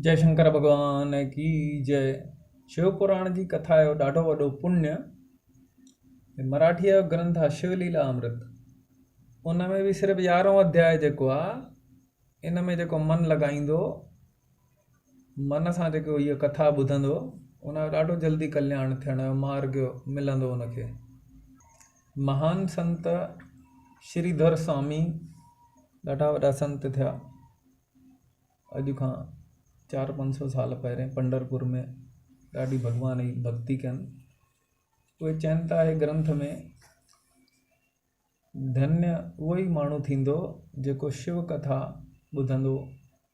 जय शंकर भगवान की जय। शिव पुराण जी कथा जो ॾाढो वॾो पुण्य। मराठीअ जो ग्रंथ आहे शिवलीला अमृत। उन में बि सिर्फ़ु 11हों अध्याय जेको आहे, इन में जेको मन लॻाईंदो, मन सां जेको इहा कथा ॿुधंदो, उन जो ॾाढो जल्दी कल्याण थियण जो मार्ग मिलंदो उनखे। महान संत श्रीधर स्वामी ॾाढा वॾा संत थिया। अॼु खां 400-500 साल पहिरें पंढरपुर में ॾाढी भॻवान जी भक्ति कनि। उहे चवनि था हे ग्रंथ में, धन्य उहो ई माण्हू थींदो जेको शिव कथा ॿुधंदो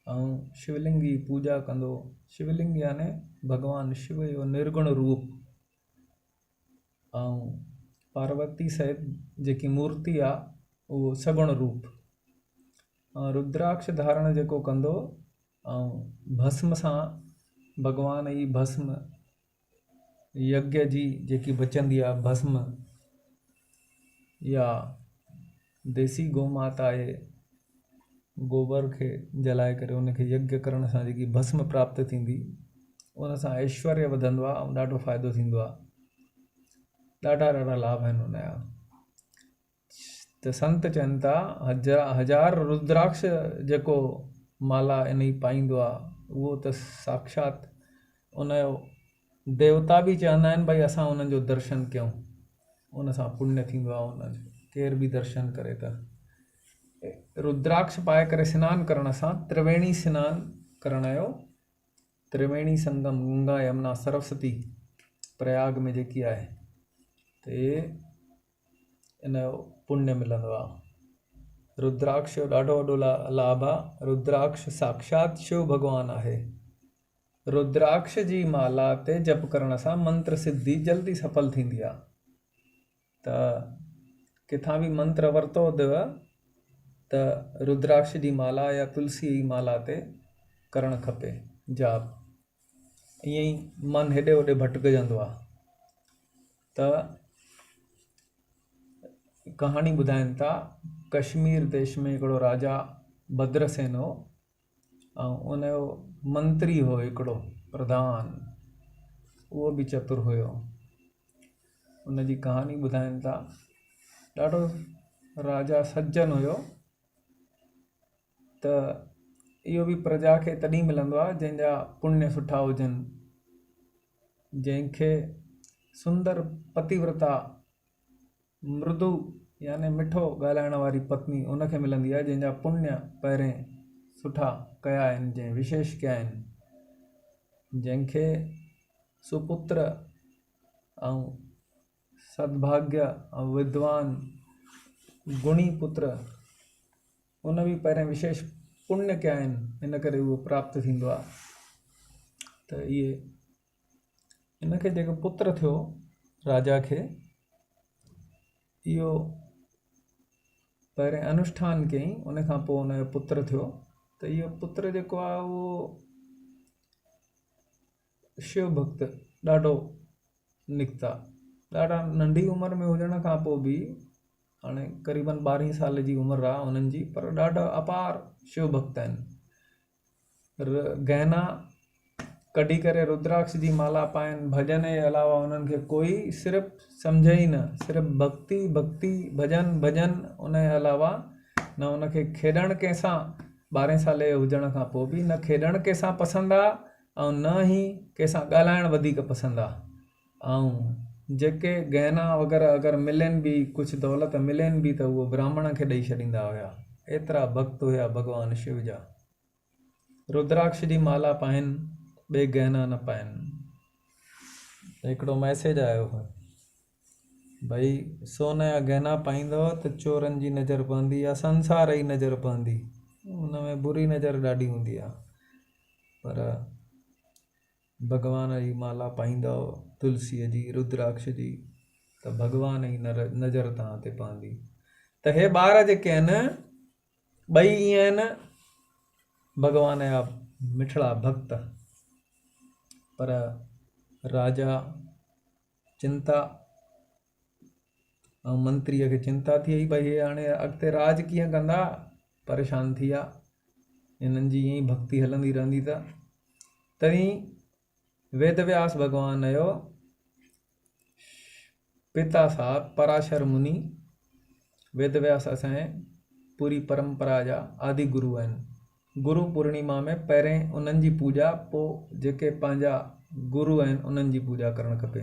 ऐं शिवलिंग जी पूॼा कंदो। शिवलिंग याने भॻवान शिव जो निर्गुण रूप, ऐं पार्वती सहित जेकी मूर्ति आहे उहो सगुण रूप। ऐं रुद्राक्ष धारण जेको कंदो ऐं भस्म सां भगवान जी भस्म, यज्ञ जी जेकी बचंदी आहे भस्म, या देसी गौ माता आहे गोबर खे जलाए करे उनखे यज्ञ करण सां जेकी भस्म प्राप्त थींदी, उन सां ऐश्वर्य वधंदो आहे ऐं ॾाढो फ़ाइदो थींदो आहे। ॾाढा लाभ आहिनि उनजा। त संत चवनि था हजार रुद्राक्ष जेको माला इन जी पाईंदो आहे, उहो त साक्षात उनजो देवता बि चवंदा आहिनि भई असां उन्हनि जो दर्शन कयूं, उन सां पुण्य थींदो आहे उनजो। केर बि दर्शन करे त रुद्राक्ष पाए करे सनानु करण सां त्रिवेणी सनानु करण जो, त्रिवेणी संगम गंगा यमुना सरस्वती प्रयाग में जेकी आहे, त इन जो पुण्य मिलंदो आहे। रुद्राक्ष जो ॾाढो वॾो लाभ आहे। रुद्राक्ष साक्षात शिव भॻवानु आहे। रुद्राक्ष जी माला ते जप करण सां मंत्र सिद्धि जल्दी सफल थींदी आहे। त किथां बि मंत्र वरितो हुजेव त रुद्राक्ष जी माला या तुलसी जी माला ते करणु खपे जाप। ईअं ई मन हेॾे होॾे भटकजंदो आहे। त कहाणी ॿुधाइनि था, कश्मीर देश में हिकिड़ो राजा भद्रसेन हो, ऐं उनजो मंत्री हो हिकिड़ो प्रधान, उहो बि चतुर हुयो। उनजी कहानी ॿुधाइनि था। ॾाढो राजा सज्जन हुयो। त इहो बि प्रजा खे तॾहिं मिलंदो आहे जंहिंजा पुण्य सुठा हुजनि, जंहिंखे सुंदर पतिव्रता मृदु याने मिठो ॻाल्हाइण वारी पत्नी उनखे मिलंदी आहे, जंहिंजा पुण्य पहिरें सुठा कया आहिनि, जंहिं विशेष कया आहिनि। जंहिंखे सुपुत्र ऐं सद्भाग्य ऐं विद्वान गुणी पुत्र, उन बि पहिरें विशेष पुण्य कया आहिनि, इन करे उहो प्राप्त थींदो आहे। त इहे इनखे जेको पुत्र थियो राजा खे, इहो पहिरें अनुष्ठान कयईं, उन खां पोइ उनजो पुत्र थियो। त इहो पुत्र जेको आहे उहो शिव भक्त ॾाढो निकिता। ॾाढा नंढी उमिरि में हुजण खां पोइ बि, हाणे क़रीबन 12 साल जी उमिरि आहे उन्हनि जी, पर ॾाढा अपार शिव भक्त आहिनि। गहना कढी करे रुद्राक्ष जी माला पाइनि, भॼन जे अलावा उन्हनि खे कोई सिर्फ़ु सम्झे ई न, सिर्फ़ु भक्ति भक्ति भॼन भॼन, उन जे अलावा न उनखे खेॾणु कंहिंसां 12 साल जे हुजण खां पोइ बि न खेॾणु कंहिंसां पसंदि आहे, ऐं न ई कंहिंसां ॻाल्हाइणु वधीक पसंदि आहे। ऐं जेके गहना वग़ैरह अगरि मिलनि बि, कुझु दौलत मिलनि बि, त उहो ब्राह्मण खे ॾेई छॾींदा हुया। एतिरा भक्त हुया भॻवान शिव जा। रुद्राक्ष जी माला पाइनि, ॿिए गहना न पाइनि। हिकिड़ो मैसेज आयो हो, भई सोन जा गहना पाईंदव त चोरनि जी नज़र पवंदी या संसार जी नज़र पवंदी, उन में बुरी नज़र ॾाढी हूंदी आहे। पर भॻवान जी माला पाईंदव, तुलसीअ जी रुद्राक्ष जी, त भॻवान जी नज़र तव्हां ते पवंदी। त हे ॿार जेके आहिनि, ॿई ईअं आहिनि भॻवान जा मिठड़ा भक्त। पर राजा चिंता, ऐं मंत्रीअ खे चिंता थी वई, भई हे हाणे अॻिते राज कीअं कंदा, परेशान थी विया। हिननि जी ईअं ई भक्ति हलंदी रहंदी त तॾहिं वेदव्यास भगवान जो पिता साहब पराशर मुनि, वेदव्यास असांजे पूरी परंपरा जा आदि गुरु आहिनि। गुरु पूर्णिमा में पहिरें उन्हनि जी पूॼा, पोइ जेके पंहिंजा गुरु आहिनि उन्हनि जी पूॼा करणु खपे।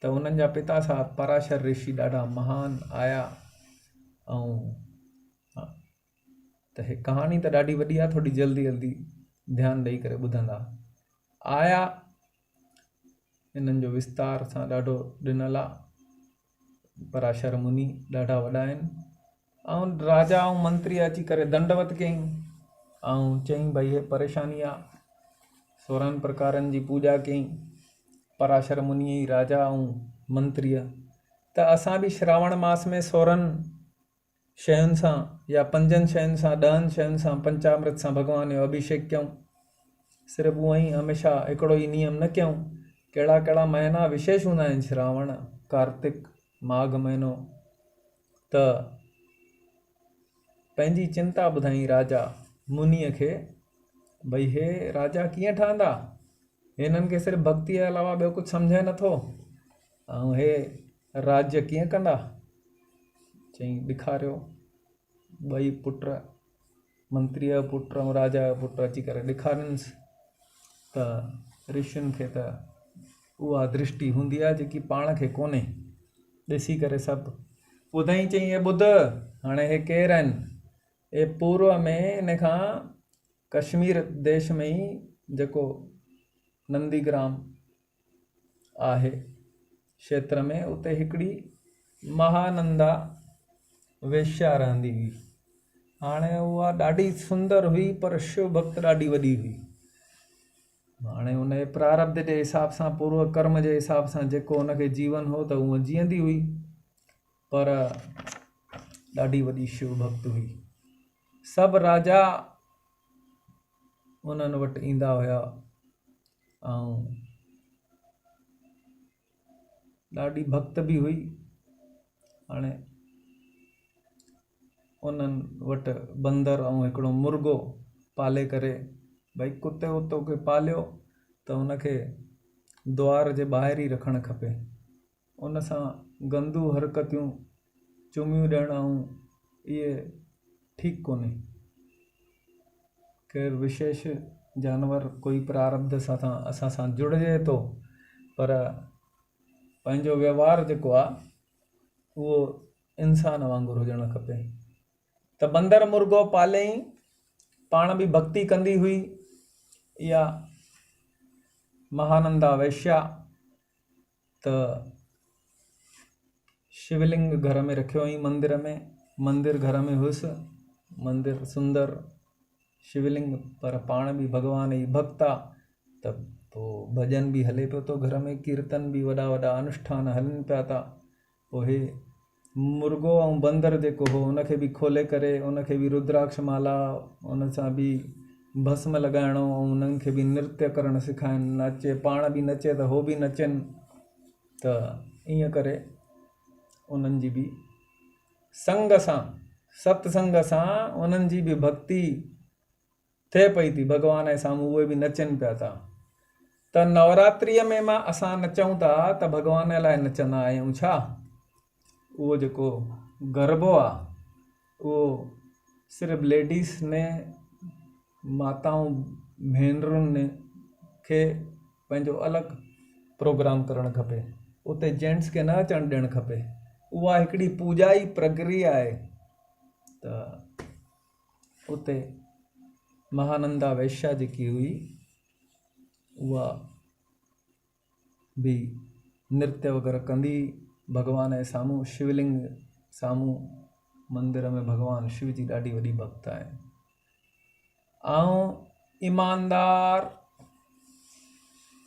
त उन्हनि जा पिता साहब पराशर ऋषि ॾाढा महान आया। ऐं त हे कहानी त ॾाढी वॾी आहे, थोरी जल्दी जल्दी ध्यानु ॾेई करे ॿुधंदा। आया इन्हनि जो विस्तार सां ॾाढो ॾिनल आहे। पराशर मुनि ॾाढा वॾा आहिनि। ऐं राजा ऐं मंत्री अची करे दंडवत कयईं ऐं चयईं भई हे परेशानी आहे। 16 प्रकारनि जी पूॼा कयईं पराशर मुनि राजा ऐं मंत्रीअ। त असां बि श्रावण मास में 16 शयुनि सां या 5 शयुनि सां 10 शयुनि सां पंचामृत सां भॻवान जो अभिषेक कयूं। सिर्फ़ु उअं ई हमेशह हिकिड़ो ई नियम न कयूं। कहिड़ा कहिड़ा महीना विशेष हूंदा आहिनि, श्रावण, कार्तिक, माघ महीनो। त पंहिंजी चिंता ॿुधाई राजा मुनीअ खे, भई हे राजा कीअं ठहंदा, हिननि खे सिर्फ़ु भक्ति जे अलावा ॿियो कुझु सम्झे नथो, ऐं हे राज्य कीअं कंदा। चई ॾेखारियो। 2 पुट, मंत्रीअ जो पुटु ऐं राजा जो पुटु अची करे ॾेखारियुसि। त ऋषियुनि खे त उहा दृष्टि हूंदी आहे जेकी पाण खे कोन्हे। ॾिसी करे सभु ॿुधाई। चई हे ॿुध, हाणे हे केरु आहिनि। हे पूर्व में इन खां कश्मीर देश में ई जेको नंदीग्राम आहे क्षेत्र में, उते हिकिड़ी महानंदा वेश्या रहंदी हुई। हाणे उहा ॾाढी सुंदर हुई, पर शिव भक्त ॾाढी वॾी हुई। हाणे हुनजे प्रारब्ध जे हिसाब सां, पूर्व कर्म जे हिसाब सां जेको हुनखे जीवन हो त उहा जीअंदी हुई, पर ॾाढी वॾी शिव भक्त हुई। सभु राजा उन्हनि वटि ईंदा हुया ऐं ॾाढी भक्त बि हुई। हाणे उन्हनि वटि बंदर ऐं हिकिड़ो मुर्गो पाले करे, भई कुते वुतो खे पालियो त हुनखे द्वार जे ॿाहिरि ई रखणु खपे। उन सां गंदू हरकतियूं, चुमियूं ॾियणु ऐं इहे ठीकु कोन्हे। केरु विशेष जानवर कोई प्रारब्ध सां असां सां जुड़िजे थो, पर पंहिंजो व्यवहार जेको आहे उहो इंसान वांगुरु हुजणु खपे। त बंदर मुर्गो पालियईं, पाण बि भक्ति कंदी हुई इहा महानंदा वैश्या। त शिवलिंग घर में रखियो हुई, मंदिर में। मंदिर घर में हुयुसि, मंदिर सुंदर, शिवलिंग, पर पाण बि भॻवान जी भक्त आहे। त पोइ भॼन बि हले पियो थो घर में, कीर्तन बि, वॾा वॾा अनुष्ठान हलनि पिया था। पोइ हे मुर्गो ऐं बंदर जेको हो, उनखे बि खोले करे उनखे बि रुद्राक्ष माला, उन सां बि भस्म लॻाइणो ऐं उन्हनि खे बि नृत्य करणु सेखारीनि। नचे, पाण बि नचे त हो बि नचनि। त ईअं करे उन्हनि जी बि संग सां, सत्संग सां उन्हनि जी बि भक्ति थिए पई थी भॻवान जे साम्हूं। उहे बि नचनि पिया था। त नवरात्रीअ में मां असां नचूं था त भॻवान लाइ नचंदा आहियूं छा? उहो जेको गरबो आहे उहो सिर्फ़ु लेडीज़ ने, माताऊं भेनरुनि ने खे पंहिंजो अलॻि प्रोग्राम करणु खपे। उते जेंट्स खे न अचणु ॾियणु खपे। उहा हिकिड़ी पूॼा जी प्रक्रिया आहे। त उते महानंदा वैश्या जेकी हुई उहा बि नृत्य वग़ैरह कंदी भॻवान जे साम्हूं, शिवलिंग साम्हूं। मंदिर में भॻवान शिव जी ॾाढी वॾी भक्त आहे। ऐं ईमानदार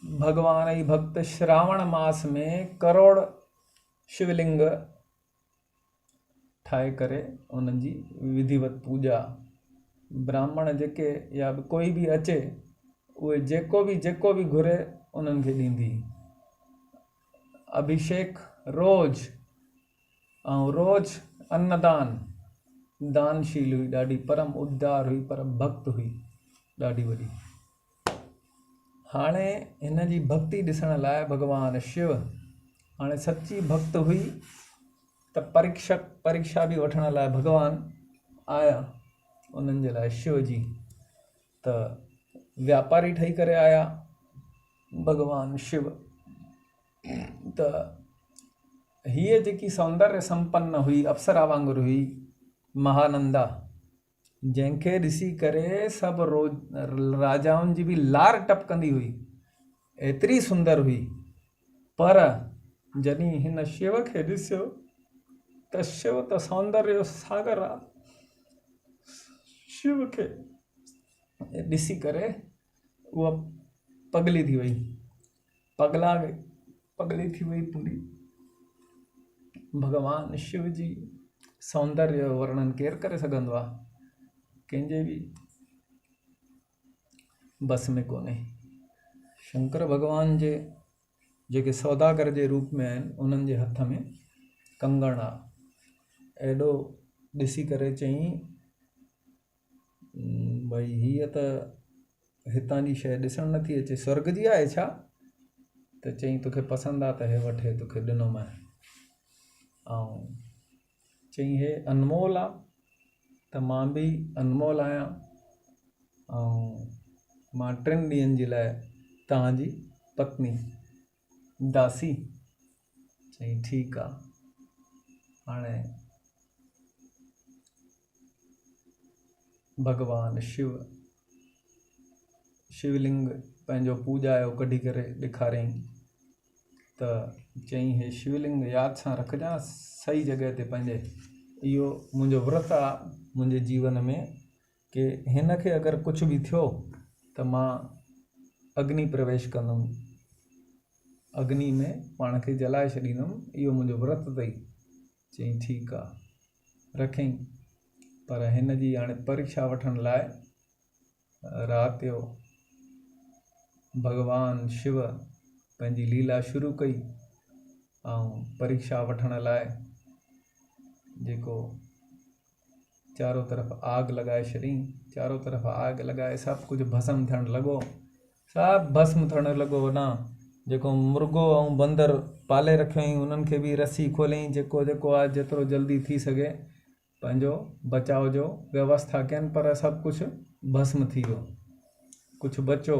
भॻवान जी भक्त श्रावण मास में करोड़ शिवलिंग ठाहे करे उन्हनि जी विधिवत पूॼा, ब्राह्मण जेके या कोई बि अचे उहे जेको बि घुरे उन्हनि खे ॾींदी। अभिषेक रोज़, ऐं रोज़ अन्नदान, दानशील हुई, ॾाढी परम उदार हुई, परम भक्त हुई, ॾाढी वॾी। हाणे हिन जी भक्ति ॾिसण लाइ भॻवानु शिव, हाणे सची भक्त हुई त परीक्षा बि वठण लाइ भॻवानु आया उन्हनि जे लाइ शिव जी। त व्यापारी ठही करे आया भॻवानु शिव। त हीअ जेकी सौंदर्य संपन्न हुई, अप्सरा वांगुरु हुई महानंदा, जंहिंखे ॾिसी करे सभु राजाउनि जी बि लार टपकंदी हुई, एतिरी सुंदर हुई। पर जॾहिं हिन शिव खे ॾिसियो त शिव त सौंदर्य जो सागर आहे। शिव खे ॾिसी करे उहा पगली थी वई, पगली थी वई पूरी। भॻवानु शिव जी सौंदर्य जो वर्णन केरु करे सघंदो आहे, कंहिंजे बि बस में कोन्हे। शंकर भॻवान जे जेके सौदागर जे रूप में आहिनि, उन्हनि जे हथ में कंगण आहे। एॾो ॾिसी करे चई भई हीअ त हितां जी शइ ॾिसणु नथी अचे, स्वर्ग जी आहे छा? त चई तोखे पसंदि आहे त हे वठे, तोखे ॾिनो मां। ऐं चई हे अनमोल आहे त मां बि अनमोल आहियां, ऐं मां 3 ॾींहंनि जे लाइ तव्हांजी पत्नी दासी। चई ठीकु आहे। हाणे भॻवानु शिवलिंग पंहिंजो पूॼा जो कढी करे ॾेखारियईं। त चई हे शिवलिंग यादि सां रखजां सही जॻह ते पंहिंजे। इहो मुंहिंजो व्रत आहे मुंहिंजे जीवन में कि हिन खे अगरि कुझु बि थियो त मां अग्नि प्रवेश कंदुमि, अग्नि में पाण खे जलाए छॾींदुमि। इहो मुंहिंजो व्रत अथई। चई ठीकु आहे, रखियईं। पर हिन जी हाणे परीक्षा वठण लाइ राति जो भॻवानु शिव पंहिंजी लीला शुरू कई। ऐं परीक्षा वठण लाइ जेको चारों तरफ़ आग लॻाए छॾियईं, चारों तरफ़ आग लॻाए सभु कुझु भस्म थियणु लॻो, सभु भस्म थियणु लॻो। न जेको मुर्गो ऐं बंदर पाले रखियईं उन्हनि खे बि रस्सी खोलियईं, जेको आहे जेतिरो जल्दी थी सघे पंहिंजो बचाव जो व्यवस्था कयनि। पर सभु कुझु भस्म थी वियो, कुझु बचो,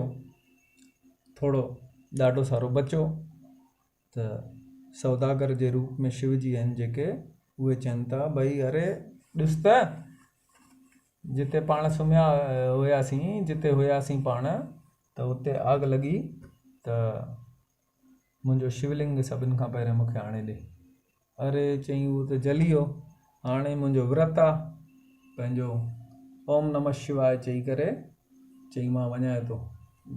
थोरो ॾाढो सारो बचो। त सौदागर जे रूप में शिव जी आहिनि जेके, उहे चवनि था भई अरे ॾिस त जिते पाण सुम्हिया हुयासीं, जिते हुयासीं पाण, त उते आग लॻी त मुंहिंजो शिवलिंग सभिनि खां पहिरियों मूंखे आणे ॾे। अरे चई उहो त जली वियो, हाणे मुंहिंजो व्रत आहे पंहिंजो ओम नमः शिवाय चई करे चई मां वञां थो।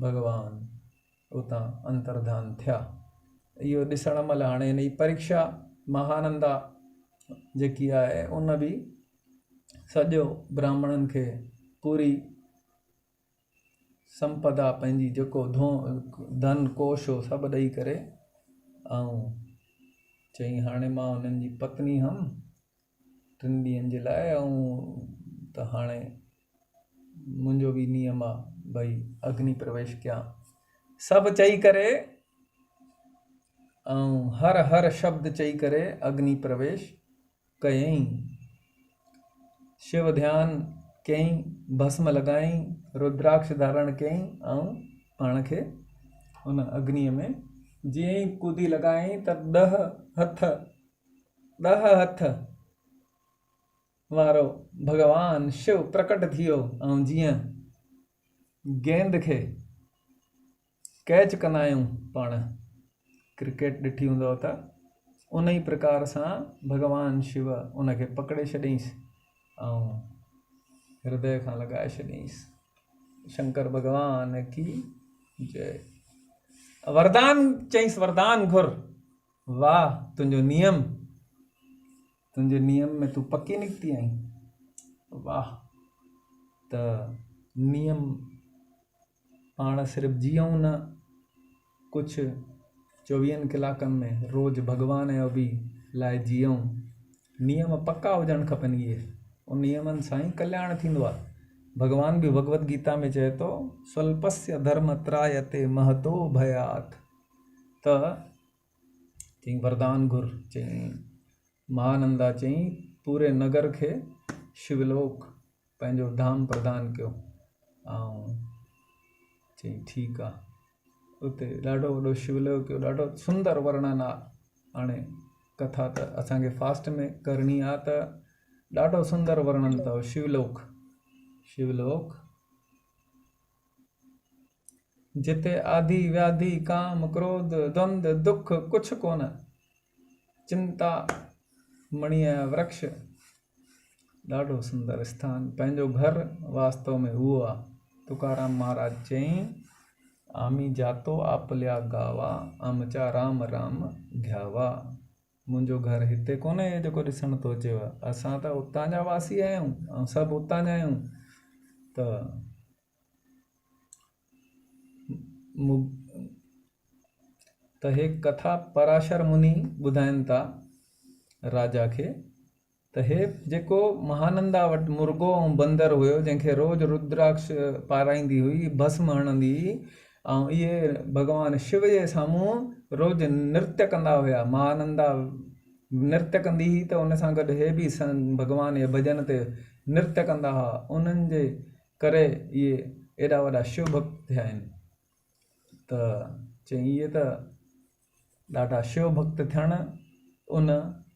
भॻवानु उतां अंतर्धान थिया। इहो ॾिसण महिल हाणे हिन जी परीक्षा महानंदा जेकी आहे उन बि सॼो ब्राह्मणनि खे पूरी संपदा पंहिंजी जेको धन कोश हो सभु ॾेई करे, ऐं चई हाणे मां हुननि जी पत्नी हुअमि 3 ॾींहंनि जे लाइ, ऐं त हाणे मुंहिंजो बि नियम आहे भई अग्नि प्रवेश कयां। सभु चई करे ऐं हर हर शब्द चई करे अग्नि प्रवेश कयईं। शिव ध्यान कयईं, भस्म लॻाईं, रुद्राक्ष धारण कयईं ऐं पाण खे उन अग्नीअ में जीअं ई कूदी लॻायईं त 10 हथ वारो भॻवानु शिव प्रकट थी वियो। ऐं जीअं गेंद खे कैच कंदा आहियूं पाण, क्रिकेट ॾिठी हूंदव त उन ई प्रकार सां भॻवानु शिव उनखे पकड़े छॾियईंसि ऐं हृदय खां लॻाए छॾियईंसि। शंकर भॻवान की जय। वरदान चईंसि, वरदान घुर। वाह तुंहिंजो नियम में तूं पकी निकिती आहीं। वाह। त नियम पाण सिर्फ़ु जीअं न, कुझु 24 कलाकनि में रोज़ु भॻवान जो बि लाइ जीअं। नियम पक्का हुजणु खपनि। इहे उन नियमनि सां ई कल्याण थींदो आहे। भगवान भी भगवत गीता में चए तो स्वल्पस्य धर्म त्रायते महतो भयात। त चई वरदान घुर, चई महानंदा चई पूरे नगर के शिवलोक पंहिंजो धाम प्रदान कयो। ऐं चई ठीकु आहे। उते ॾाढो वॾो शिवलोक जो ॾाढो सुंदर वर्णन आहे। हाणे कथा त असांखे फास्ट में करणी आहे, त ॾाढो सुंदर वर्णन अथव शिवलोक। शिवलोक जिते आदि व्याधि काम क्रोध द्वंद दुख कुछ कोन, चिंता मणिया वृक्ष, ॾाढो सुंदर स्थान। पंहिंजो घर वास्तव में उहो आहे। तुकाराम महाराज चई आमी जातो आपल्या गावा, आमचा राम राम घ्यावा। मुंहिंजो घर हिते कोन्हे जेको ॾिसण थो अचेव, असां त उतां जा वासी आहियूं ऐं सभु उतां जा आहियूं। त हे कथा पराशर मुनि ॿुधाइनि था राजा खे, त हे जेको महानंदा वटि मुर्गो ऐं बंदर हुयो, जंहिंखे रोज़ रुद्राक्ष पाराईंदी हुई, भस्म हणंदी हुई, ऐं इहे भॻवान शिव जे साम्हूं रोज़ नृत्य कंदा हुया। महानंदा नृत्य कंदी हुई त उन सां गॾु हे बि भॻवान जे भॼन ते नृत्य कंदा हुआ। उन्हनि जे करे इहे एॾा वॾा शिव भक्त थिया आहिनि। त चई इहे त ॾाढा शिव भक्त थियणु उन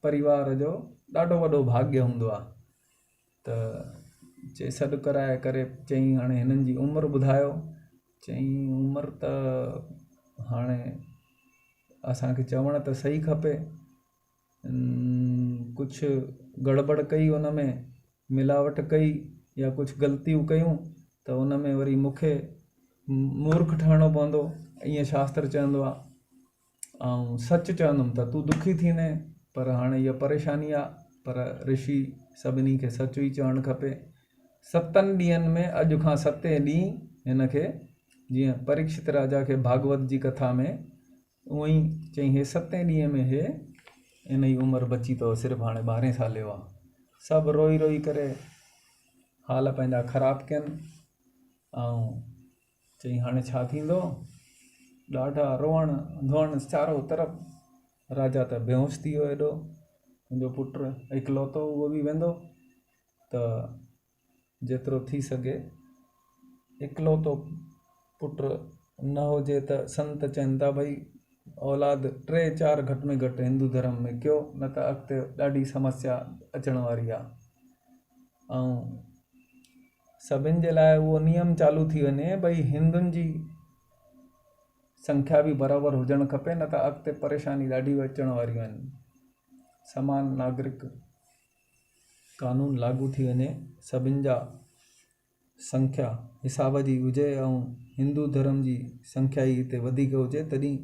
परिवार जो ॾाढो वॾो भाग्य हूंदो आहे। त चई सॾु कराए करे चई हाणे हिननि जी उमिरि ॿुधायो। चई उमिरि त हाणे असांखे चवणु त सही खपे, कुझु गड़बड़ कई उन में, मिलावट कई या कुझु ग़लतियूं कयूं त उन में वरी मूंखे मूर्ख ठहणो पवंदो, ईअं शास्त्र चवंदो आहे। ऐं सच चवंदुमि त तूं दुखी थींदे, पर हाणे इहा परेशानी आहे। पर ऋषि सभिनी खे सच ई चवणु खपे। 7 ॾींहंनि में अॼु खां 7 ॾींहं हिन खे, जीअं परीक्षित राजा खे भागवत जी कथा में, उअं ई चई हे 7 ॾींहं में हे इन जी उमिरि बची अथव, सिर्फ़ु हाणे 12 साल जो आहे। सभु रोई रोई करे हाल पंहिंजा ख़राबु कयनि। ऐं चई हाणे छा थींदो, ॾाढा रोअण धोअण चारो तरफ़। राजा त बेहोश थी वियो हेॾो, मुंहिंजो पुटु इकलौतो उहो बि वेंदो। त जेतिरो थी सघे इकलौतो पुटु न हुजे त संत चवनि था भई औलाद 3-4 घटि में घटि हिंदू धर्म में कयो, न त अॻिते ॾाढी समस्या अचण वारी आहे। ऐं सभिनि जे लाइ उहो नियम चालू थी वञे भई हिंदुनि जी संख्या बि बराबरि हुजणु खपे, न त अॻिते परेशानी ॾाढी अचण वारियूं आहिनि। समान नागरिक कानून लागू थी वञे, सभिनि जा संख्या हिसाब जी हुजे ऐं हिंदू धर्म जी संख्या ई हिते वधीक हुजे, तॾहिं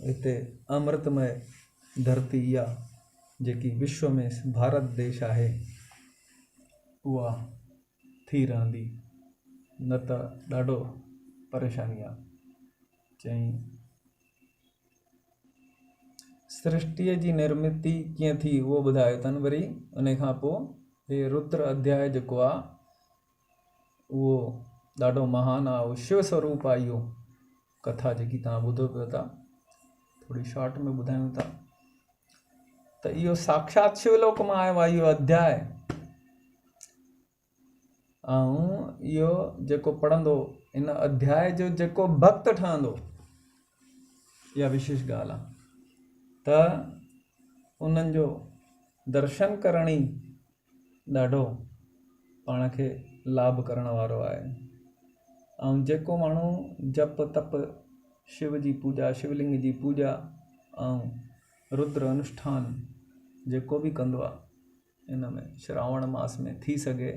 हिते अमृतमय धरती इहा जेकी विश्व में भारत देश आहे उहा थी रहंदी, न त ॾाढो परेशानी आहे। चई सृष्टिअ जी निर्मिती कीअं थी उहो ॿुधायो अथनि। वरी उन खां पोइ हे रुद्र अध्याय जेको आहे उहो ॾाढो महान आहे, उहो शिव स्वरूप आहे। इहो कथा जेकी तव्हां ॿुधो पियो था, थोरी शॉर्ट में ॿुधायूं था त इहो साक्षात शिवलोक मां आयो आहे इहो अध्याय। ऐं इहो जेको पढ़ंदो इन अध्याय जो जेको भक्त ठहंदो, इहा विशेष ॻाल्हि आहे, त उन्हनि जो दर्शन करण ई ॾाढो पाण खे लाभ करण वारो आहे। ऐं जेको माण्हू जप तप शिव जी पूॼा, शिवलिंग जी पूॼा ऐं रुद्र अनुष्ठान जेको बि कंदो आहे, इन में श्रावण मास में थी सघे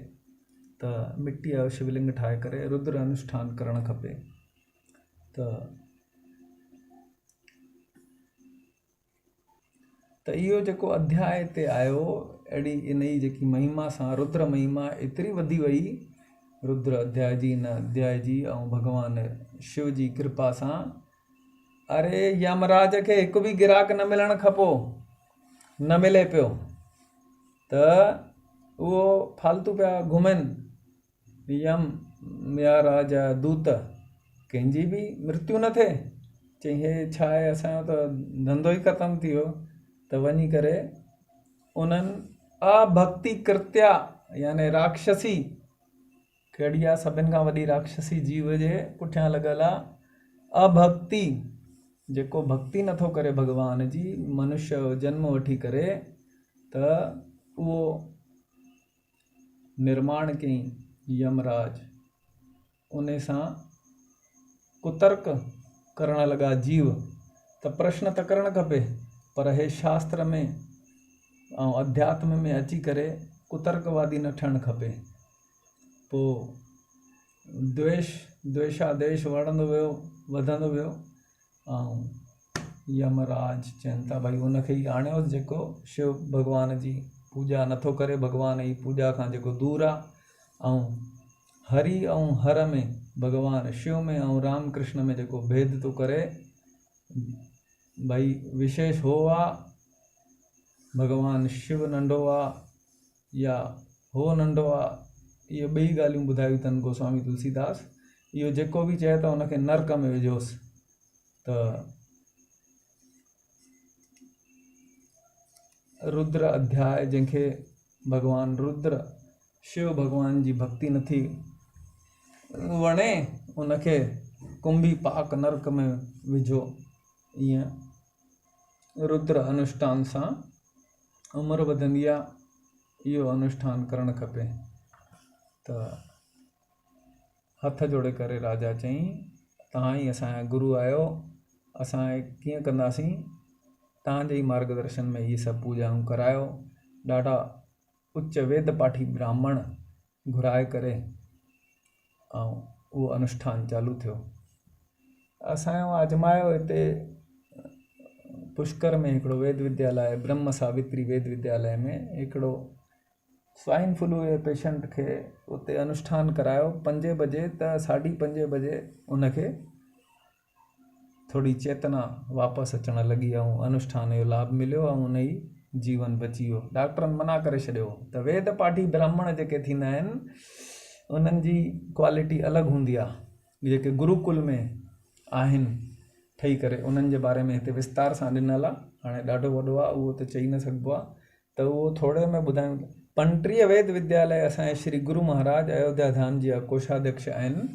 त मिटीअ जो शिवलिंग ठाहे करे रुद्र अनुष्ठान करणु खपे। त इहो जेको अध्याय हिते आयो, अहिड़ी इन जी जेकी महिमा सां रुद्र महिमा एतिरी वधी वई रुद्र अध्याय जी, इन अध्याय जी, ऐं भॻवान शिव जी कृपा सां, अरे यमराज खे हिकु बि गिराक न मिलणु खपो, न मिले पियो, त उहो फालतू पिया घुमनि यम या राजा दूत कंहिंजी बि मृत्यु न थिए। चई हे छा आहे, असांजो त धंधो ई ख़तमु थी वियो। त वञी करे उन्हनि अभक्ति कृत्या यानी राक्षसी कहिड़ी आहे, सभिनि खां वॾी राक्षसी जीव जे पुठियां लॻल आहे अभक्ति। जेको भक्ति नथो करे भॻवान जी, मनुष्य जन्म वठी करे, त उहो निर्माण कयईं यमराज। उन सां कुतर्क करण लॻा जीव। त प्रश्न त करणु खपे, पर हे शास्त्र में ऐं अध्यात्म में अची करे कुतर्कवादी न थियणु खपे। पोइ द्वेषादेश वधंदो वियो ऐं यमराज चवनि था भई उनखे ई आणियोसि जेको शिव भॻवान जी पूॼा नथो करे, भॻवान जी पूॼा खां जेको दूर आहे। ऐं हरि ऐं हर में, भॻवान शिव में ऐं राम कृष्ण में जेको भेद थो करे, भई विशेष हो आहे भॻवान शिव नंढो आहे या हो नंढो आहे, इहे ॿई ॻाल्हियूं ॿुधायूं अथनि गोस्वामी तुलसीदास। इहो जेको बि चए त उनखे नरक में विझोसि। त रुद्र अध्याय, जंहिंखे भॻवान रुद्र शिव भॻवान जी भक्ति नथी वणे, उनखे कुंभी पाक नरक में विझो। ईअं रुद्र अनुष्ठान सां उमिरि वधंदी आहे, इहो अनुष्ठान करणु खपे। त हथ जोड़े करे राजा चई तव्हां ई असांजा गुरू आहियो, असां कीअं कंदासीं, तव्हांजे ई मार्गदर्शन में इहे सभु पूॼाऊं करायो। ॾाढा उच्च वेद पाठी ब्राह्मण घुराए करे ऐं उहो अनुष्ठान चालू थियो। असांजो आजमायो हिते पुष्कर में हिकिड़ो वेद विद्यालय, ब्रह्म सावित्री वेद विद्यालय में हिकिड़ो स्वाइन फ्लू जे पेशेंट खे उते अनुष्ठान करायो 5 बजे। त 5:30 बजे उनखे थोड़ी चेतना वापसि अचणु लॻी ऐं अनुष्ठान जो लाभ मिलियो ऐं उन जी जीवन बची वियो। डॉक्टरनि मना करे छॾियो त वेद पाठी ब्राह्मण जेके थींदा आहिनि उन्हनि जी क्वालिटी अलॻि हूंदी आहे। जेके गुरुकुल में आहिनि ठही करे, उन्हनि जे बारे में हिते विस्तार सां ॾिनल आहे। हाणे ॾाढो वॾो आहे, उहो त चई न सघिबो आहे, त उहो थोरे में ॿुधायूं। 35 वेद विद्यालय असांजे श्री गुरु महाराज अयोध्या धाम जी कोषाध्यक्ष आहिनि।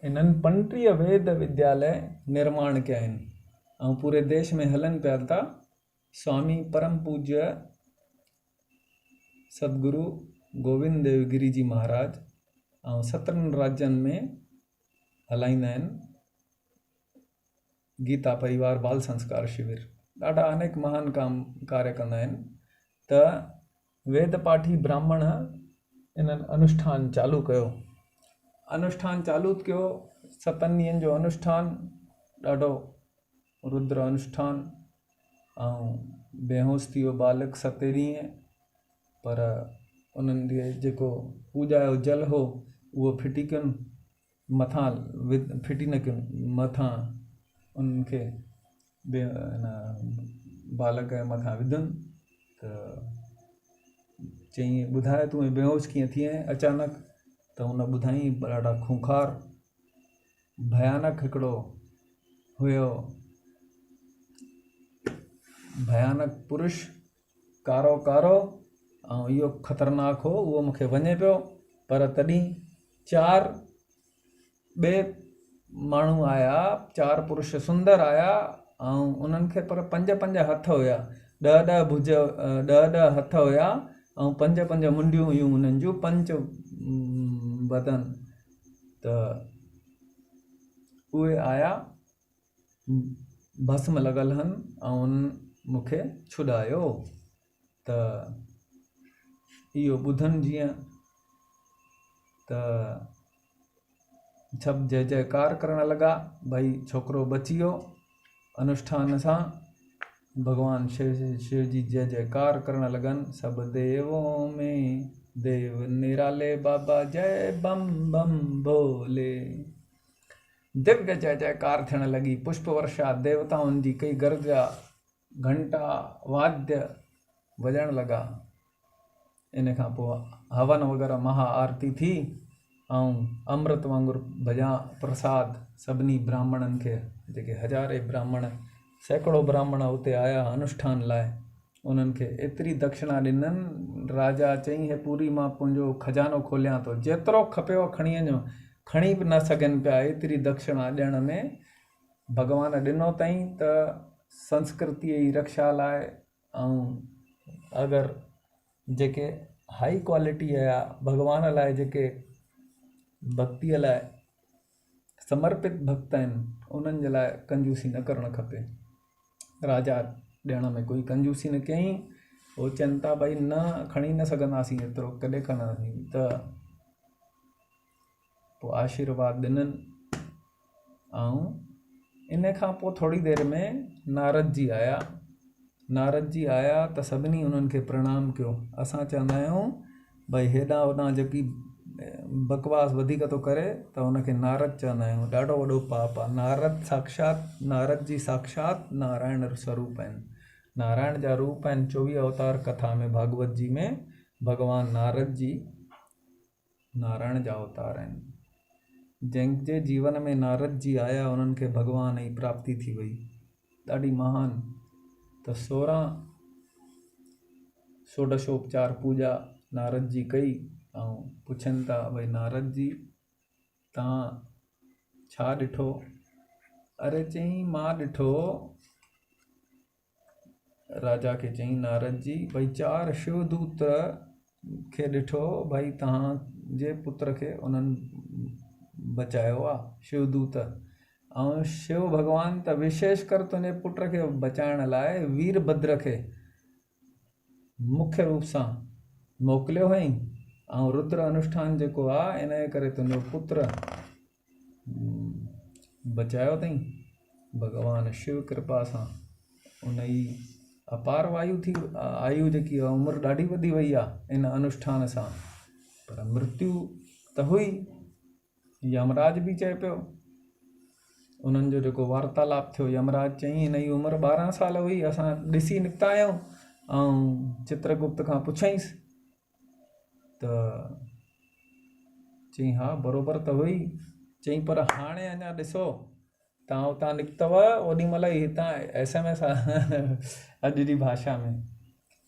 इन्हनि 35 वेद विद्यालय निर्माण कया आहिनि ऐं पूरे देश में हलनि पिया था। स्वामी परम पूज्य सदगुरु गोविंद देवगिरी जी महाराज ऐं 17 राज्यनि में हलाईंदा आहिनि गीता परिवार बाल संस्कार शिविर। ॾाढा अनेक महान कार्य कंदा आहिनि। त वेद पाठी ब्राह्मण इन्हनि अनुष्ठान चालू कयो। अनुष्ठान चालू कयो 7 ॾींहंनि जो अनुष्ठान, ॾाढो रुद्र अनुष्ठान। ऐं बेहोश थी वियो बालक 7 ॾींहं, पर उन्हनि खे जेको पूॼा जो जल हो उहो फिटी कयुनि मथां, फिटी न कयुनि मथां, उन्हनि खे बालक जे मथां विधुनि। त चई ॿुधाए तूं बेहोश कीअं थी आहीं अचानक? त हुन ॿुधाई ॾाढा खूंखार भयानक हिकिड़ो हुयो, भयानक पुरुष, कारो कारो, ऐं इहो ख़तरनाक हो, उहो मूंखे वञे पियो। पर तॾहिं 4 ॿिए माण्हू आया, 4 पुरुष सुंदर आया ऐं उन्हनि खे पर 5-5 हथ हुया, 10-10 भुज, 10-10 हथ हुया ऐं 5-5 मुंडियूं हुयूं उन्हनि जूं, 5 बदन। त उहे आया भस्म लॻल हन ऐं उन्हनि मूंखे छुॾायो। त इहो ॿुधनि जीअं त सभु जय जयकार करण लॻा, भई छोकिरो बची वियो। अनुष्ठान सां भगवान शिव जी जय जयकार करण लॻनि। सब देवों में देव निराले, बाबा जय बम बम भोले। दिव्य जय जयकार थियण लॻी, पुष्प वर्षा देवताउनि जी कई गर्जा, घंटा वाद्य वॼण लॻा। इन खां पोइ हवन वग़ैरह महा आरती थी ऐं अमृत वांगुरु भॼा प्रसाद सभिनी ब्राह्मणनि खे, जेके हज़ारे ब्राह्मण सैकड़ो ब्राह्मण उते आया अनुष्ठान लाइ, उन्हनि खे एतिरी दक्षिणा ॾिननि। राजा चई हे पूरी मां पंहिंजो खजानो खोलियां थो, जेतिरो खपेव खणी वञो, खणी बि न सघनि पिया एतिरी दक्षिणा ॾियण में। भॻवान ॾिनो अथई त संस्कृतीअ जी रक्षा लाइ, ऐं अगरि जेके हाई क्वालिटी जा भॻवान लाइ जेके भक्तीअ लाइ समर्पित भक्त आहिनि, उन्हनि जे लाइ कंजूसी न करणु खपे। राजा ॾियण में कोई कंजूसी न कयईं। उहो चवनि था भई न खणी न सघंदासीं एतिरो, कॾहिं खणंदासीं, त पोइ आशीर्वाद ॾिननि। ऐं इन खां पोइ थोरी देरि में नारद जी आया। नारद जी आया त सभिनी उन्हनि खे प्रणाम कयो। असां चवंदा आहियूं भई हेॾां होॾां जेकी बकवास वधीक थो करे त हुनखे नारद चवंदा आहियूं, ॾाढो वॾो पाप आहे। नारद जी साक्षात नारायण स्वरूप आहिनि, नारायण जा रूप आहिनि। 24 अवतार कथा में भागवत जी में भॻवान नारद जी नारायण जा अवतार आहिनि। जंहिंजे जीवन में नारद जी आया उन्हनि खे भॻवान जी प्राप्ति थी वई, ॾाढी महान। त 16 षोडशोपचार पूजा नारद जी कई। ऐं पुछनि था भई नारद जी तव्हां छा ॾिठो? अरे चई मां ॾिठो, राजा खे चई नारद जी भई 4 शिवदूत खे ॾिठो, भई तव्हांजे पुत्र खे उन्हनि बचायो आहे शिवदूत। ऐं शिव भॻवान त विशेष कर तुंहिंजे पुट खे बचाइण लाइ वीरभद्र खे मुख्य रूप सां मोकिलियो हुअईं। ऐं रुद्र अनुष्ठान जेको आहे इन जे करे तुंहिंजो पुत्र बचायो अथई। भॻवान शिव कृपा सां उन जी अपार आयु जेकी आहे उमिरि ॾाढी वधी वई आहे इन अनुष्ठान सां, पर मृत्यु त हुई। यमराज बि चए पियो, उन्हनि जो जेको वार्तालाप थियो, यमराज चई हिन जी उमिरि 12 साल हुई, असां ॾिसी निकिता आहियूं। ऐं चित्रगुप्त खां पुछईंसि त चई हा बराबरि त हुई। चई पर हाणे अञा ॾिसो, तव्हां उतां निकितव ओॾी महिल ई हितां SMS अॼु जी भाषा में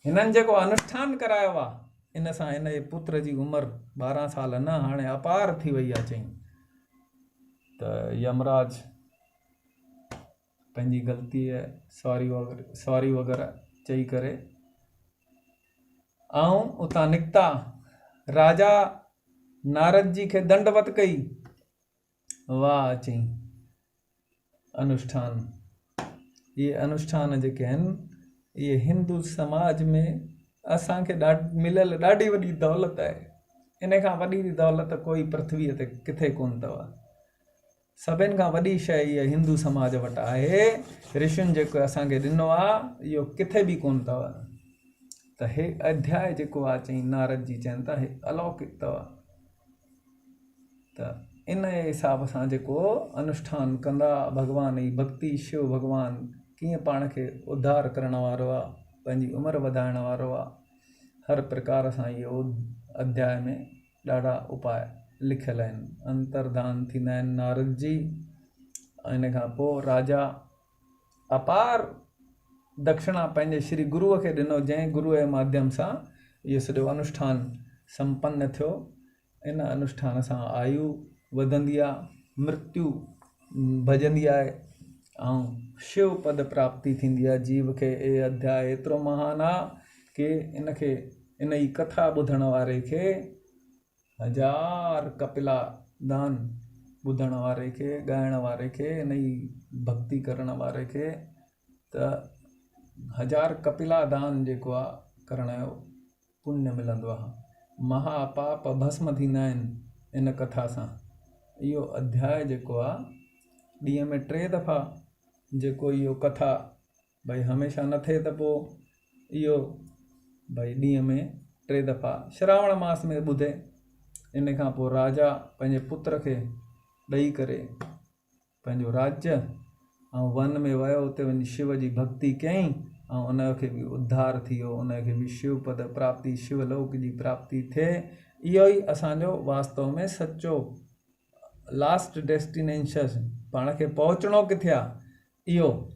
हिननि जेको अनुष्ठान करायो आहे इन सां हिन जे पुत्र जी उमिरि 12 साल न हाणे अपार थी वई आहे। चई त यमराज पंहिंजी ग़लतीअ सॉरी वग़ैरह चई करे ऐं उतां निकिता। राजा नारद जी खे दंडवत कई। वाह चई अनुष्ठान, ये अनुष्ठान जेके आहिनि ये हिंदू समाज में असांखे मिलियल ॾाढी वॾी दौलत आहे। इन खां वॾी दौलत कोई पृथ्वीअ ते किथे कोन अथव। सभिनि खां वॾी शइ इहा हिंदू समाज वटि आहे। ऋषियुनि जेको असांखे ॾिनो आहे इहो किथे बि कोन अथव। त हे अध्याय जेको आहे चई नारद जी चवनि था हे अलौकिक अथव। त इन जे हिसाब सां जेको अनुष्ठान कंदा भॻवान जी भक्ति, शिव भॻवान कीअं पाण खे उद्धार करण वारो आहे, पंहिंजी उमिरि वधाइण वारो आहे, हर प्रकार सां इहो अध्याय में ॾाढा उपाय लिखियल आहिनि। अंतर्धान थींदा आहिनि नारद जी। इन खां पोइ राजा अपार दक्षिणा पंहिंजे श्री गुरुअ खे ॾिनो, जंहिं गुरुअ जे माध्यम सां इहो सॼो अनुष्ठान संपन्न थियो। इन अनुष्ठान सां आयु वधंदी आहे, मृत्यु भॼंदी आहे ऐं शिव पद प्राप्ति थींदी आहे जीव खे। ये अध्याय एतिरो महान आहे कि इनखे इन जी कथा ॿुधण वारे खे 1000 कपिला दान, ॿुधण वारे खे, ॻाइण वारे खे, इन जी भक्ति करण वारे खे त 1000 कपिला दान जेको आहे करण जो पुण्य मिलंदो आहे। महापाप भस्म थींदा आहिनि इन कथा सां। इहो अध्याय जेको आहे ॾींहं में 3 दफ़ा जेको इहो कथा भई हमेशह न थिए त पोइ इहो भई ॾींहं में 3 दफ़ा श्रावण मास में ॿुधे। इन खां पोइ राजा पंहिंजे पुत्र खे ॾेई करे पंहिंजो राज्य ऐं वन में वियो, उते वञी शिव जी भक्ति कयईं ऐं उनखे बि उद्धार थी वियो। उनखे बि शिव पद प्राप्ति, शिवलोक जी प्राप्ति थिए इहो ई असांजो वास्तव में सचो लास्ट डेस्टिनेशन, पाण खे पहुचणो किथे आहे, इहो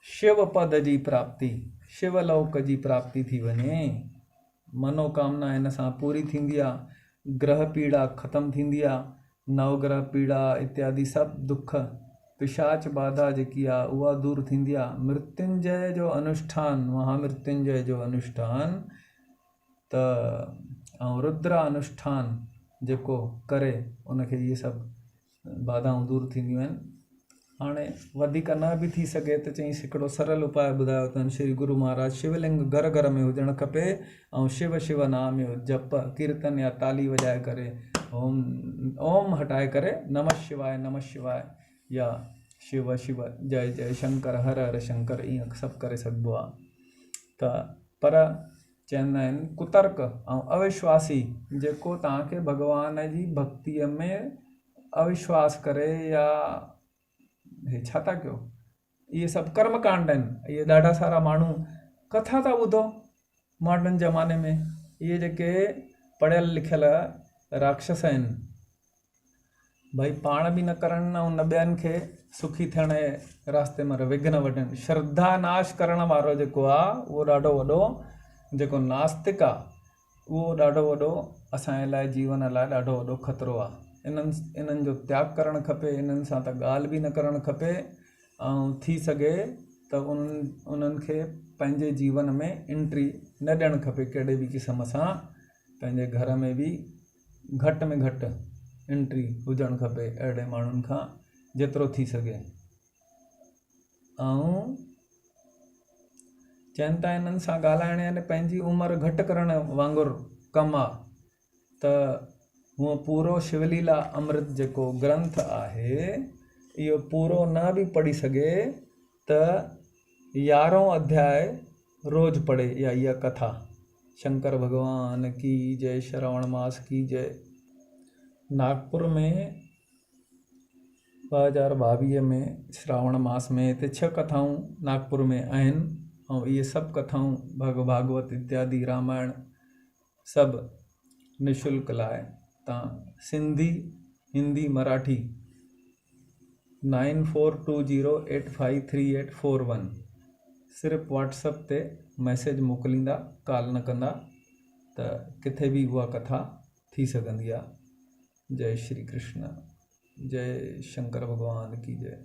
शिव पद जी प्राप्ति, शिवलोक जी प्राप्ति थी वञे। मनोकामना इन सां पूरी थींदी आहे, ग्रह पीड़ा ख़तमु थींदी आहे, नवग्रह पीड़ा इत्यादि सभु दुख पिशाच बाधा जेकी आहे उहा दूर थींदी आहे। मृत्युंजय जो अनुष्ठान, महामृत्युंजय जो अनुष्ठान त ऐं रुद्र अनुष्ठान जेको करे उनखे इहे सभु बाधाऊं दूर थींदियूं आहिनि। हाणे वधीक न बि थी सघे त चई हिकिड़ो सरल उपाय ॿुधायो अथनि श्री गुरु महाराज, शिवलिंग घर घर में हुजणु खपे ऐं शिव शिव नाम जो जप कीर्तन या ताली वॼाए करे ओम हटाए करे नमः शिवाय या शिव शिव जय जय शंकर हर हर शंकर ईअं सभु करे सघिबो आहे। त पर चवंदा आहिनि कुतर्क ऐं अविश्वासी जेको तव्हांखे भॻवान जी भक्तिअ में अविश्वास करे या हे छा था कयो, इहे सभु कर्म कांड आहिनि। इहे ॾाढा सारा माण्हू कथा था ॿुधो मॉडर्न ज़माने में, इहे जेके पढ़ियल लिखियल राक्षस आहिनि, भई पाण बि न करण ऐं न ॿियनि खे सुखी थियण जे रास्ते में विघ्न वठनि। श्रद्धा नाश करण वारो जेको आहे उहो ॾाढो वॾो, जेको नास्तिक आहे उहो ॾाढो वॾो असांजे लाइ जीवन लाइ ॾाढो वॾो ख़तरो आहे। इन्हनि जो त्याग करणु खपे, इन्हनि सां त ॻाल्हि बि न करणु खपे ऐं थी सघे त उन्हनि खे पंहिंजे जीवन में एंट्री न ॾियणु खपे। कहिड़े बि क़िस्म सां पंहिंजे घर में बि घटि में घटि एंट्री हुजणु खपे अहिड़े माण्हुनि खां जेतिरो थी सघे। ऐं चवनि था इन्हनि सां ॻाल्हाइण यानी पंहिंजी उमिरि घटि करण वांगुरु कमु आहे। त हूअं पूरो शिवलीला अमृत जेको ग्रंथ आहे इहो पूरो न बि पढ़ी सघे त 11हों अध्याय रोज़ पढ़े या इहा कथा। शंकर भगवान की जय, श्रावण मास की जय। नागपुर में 2022 में श्रावण मास में हिते 6 कथाऊं नागपुर में आहिनि ऐं इहे सभु कथाऊं भागवत इत्यादि रामायण सभु निशुल्क लाइ तव्हां सिंधी हिंदी मराठी 9420853841 सिर्फ़ु व्हाट्सएप ते मैसेज मोकिलींदा, कॉल न कंदा त किथे बि उहा कथा थी सघंदी आहे। जय श्री कृष्ण, जय शंकर भगवान की जय।